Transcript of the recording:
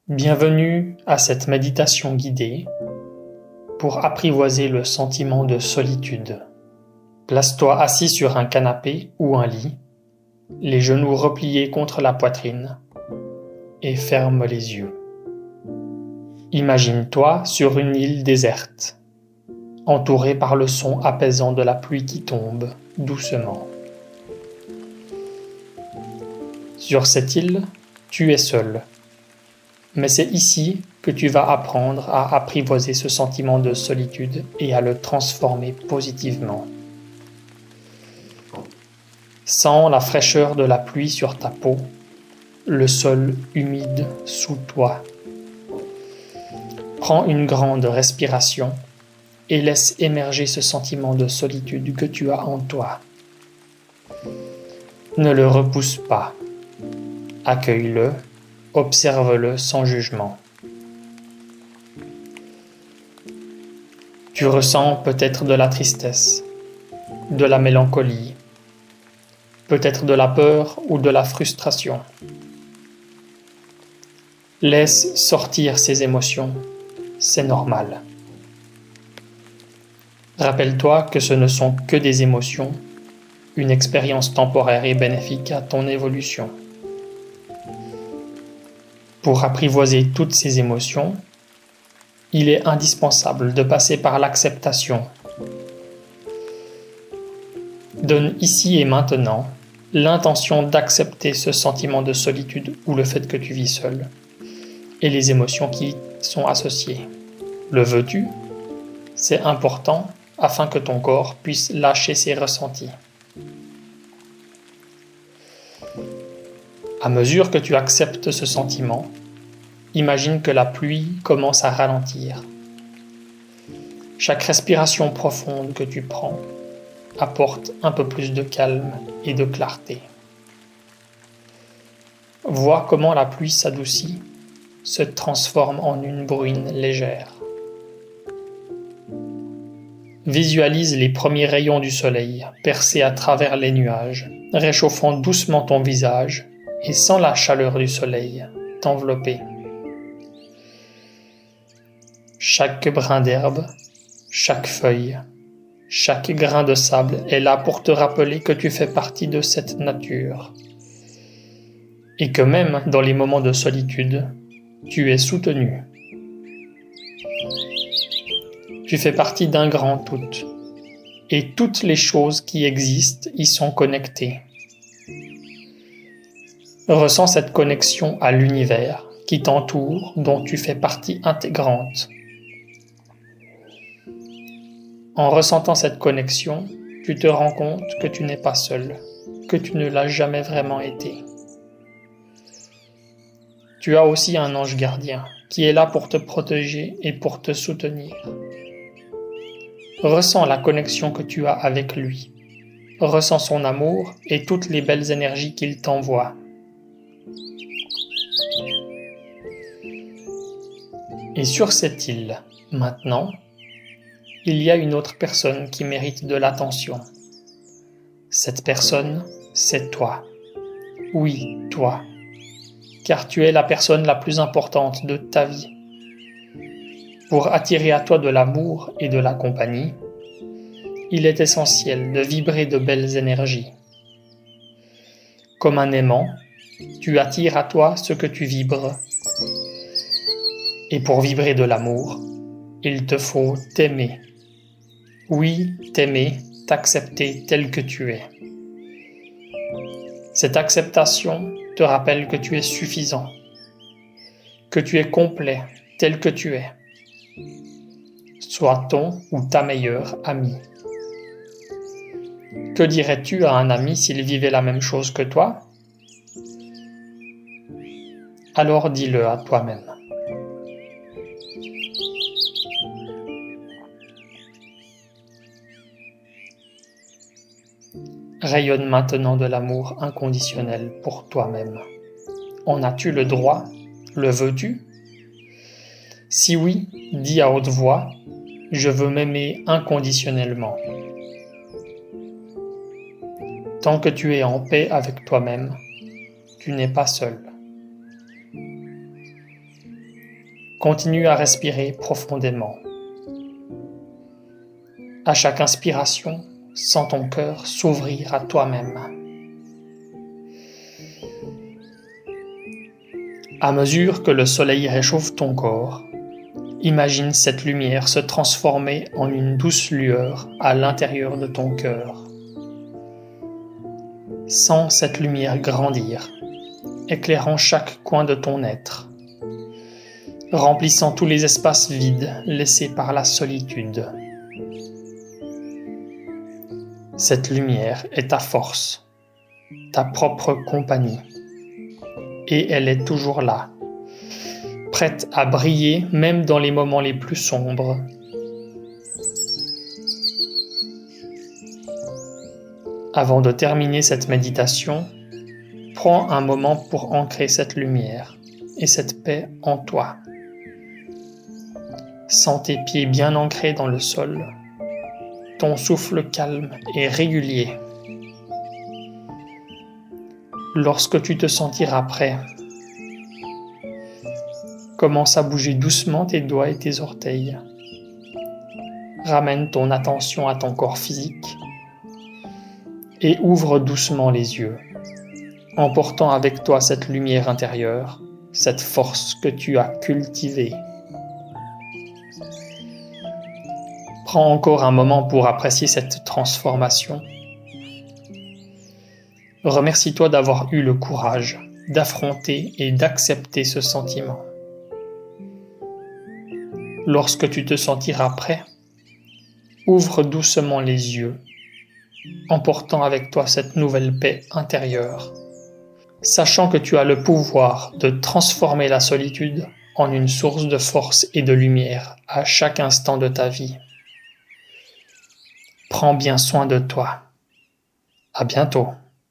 Bienvenue à cette méditation guidée pour apprivoiser le sentiment de solitude. Place-toi assis sur un canapé ou un lit, les genoux repliés contre la poitrine et ferme les yeux. Imagine-toi sur une île déserte, entouré par le son apaisant de la pluie qui tombe doucement. Sur cette île, tu es seul. Mais c'est ici que tu vas apprendre à apprivoiser ce sentiment de solitude et à le transformer positivement. Sens la fraîcheur de la pluie sur ta peau, le sol humide sous toi. Prends une grande respiration et laisse émerger ce sentiment de solitude que tu as en toi. Ne le repousse pas. Accueille-le, observe-le sans jugement. Tu ressens peut-être de la tristesse, de la mélancolie, peut-être de la peur ou de la frustration. Laisse sortir ces émotions, c'est normal. Rappelle-toi que ce ne sont que des émotions, une expérience temporaire et bénéfique à ton évolution. Pour apprivoiser toutes ces émotions, il est indispensable de passer par l'acceptation. Donne ici et maintenant l'intention d'accepter ce sentiment de solitude ou le fait que tu vis seul, et les émotions qui y sont associées. Le veux-tu ? C'est important afin que ton corps puisse lâcher ses ressentis. À mesure que tu acceptes ce sentiment, imagine que la pluie commence à ralentir. Chaque respiration profonde que tu prends apporte un peu plus de calme et de clarté. Vois comment la pluie s'adoucit, se transforme en une bruine légère. Visualise les premiers rayons du soleil percer à travers les nuages, réchauffant doucement ton visage et sens la chaleur du soleil t'envelopper. Chaque brin d'herbe, chaque feuille, chaque grain de sable est là pour te rappeler que tu fais partie de cette nature. Et que même dans les moments de solitude, tu es soutenu. Tu fais partie d'un grand tout. Et toutes les choses qui existent y sont connectées. Ressens cette connexion à l'univers qui t'entoure, dont tu fais partie intégrante. En ressentant cette connexion, tu te rends compte que tu n'es pas seul, que tu ne l'as jamais vraiment été. Tu as aussi un ange gardien qui est là pour te protéger et pour te soutenir. Ressens la connexion que tu as avec lui. Ressens son amour et toutes les belles énergies qu'il t'envoie. Et sur cette île, maintenant, il y a une autre personne qui mérite de l'attention. Cette personne, c'est toi. Oui, toi. Car tu es la personne la plus importante de ta vie. Pour attirer à toi de l'amour et de la compagnie, il est essentiel de vibrer de belles énergies. Comme un aimant, tu attires à toi ce que tu vibres. Et pour vibrer de l'amour, il te faut t'aimer. Oui, t'aimer, t'accepter tel que tu es. Cette acceptation te rappelle que tu es suffisant, que tu es complet tel que tu es. Sois ton ou ta meilleure amie. Que dirais-tu à un ami s'il vivait la même chose que toi ? Alors dis-le à toi-même. Rayonne maintenant de l'amour inconditionnel pour toi-même. En as-tu le droit ? Le veux-tu ? Si oui, dis à haute voix, je veux m'aimer inconditionnellement. Tant que tu es en paix avec toi-même, tu n'es pas seul. Continue à respirer profondément. À chaque inspiration, sens ton cœur s'ouvrir à toi-même. À mesure que le soleil réchauffe ton corps, imagine cette lumière se transformer en une douce lueur à l'intérieur de ton cœur. Sens cette lumière grandir, éclairant chaque coin de ton être, remplissant tous les espaces vides laissés par la solitude. Cette lumière est ta force, ta propre compagnie, et elle est toujours là, prête à briller même dans les moments les plus sombres. Avant de terminer cette méditation, prends un moment pour ancrer cette lumière et cette paix en toi. Sens tes pieds bien ancrés dans le sol, ton souffle calme et régulier. Lorsque tu te sentiras prêt, commence à bouger doucement tes doigts et tes orteils. Ramène ton attention à ton corps physique et ouvre doucement les yeux, emportant avec toi cette lumière intérieure, cette force que tu as cultivée. Prends encore un moment pour apprécier cette transformation. Remercie-toi d'avoir eu le courage d'affronter et d'accepter ce sentiment. Lorsque tu te sentiras prêt, ouvre doucement les yeux, emportant avec toi cette nouvelle paix intérieure, sachant que tu as le pouvoir de transformer la solitude en une source de force et de lumière à chaque instant de ta vie. Prends bien soin de toi. À bientôt.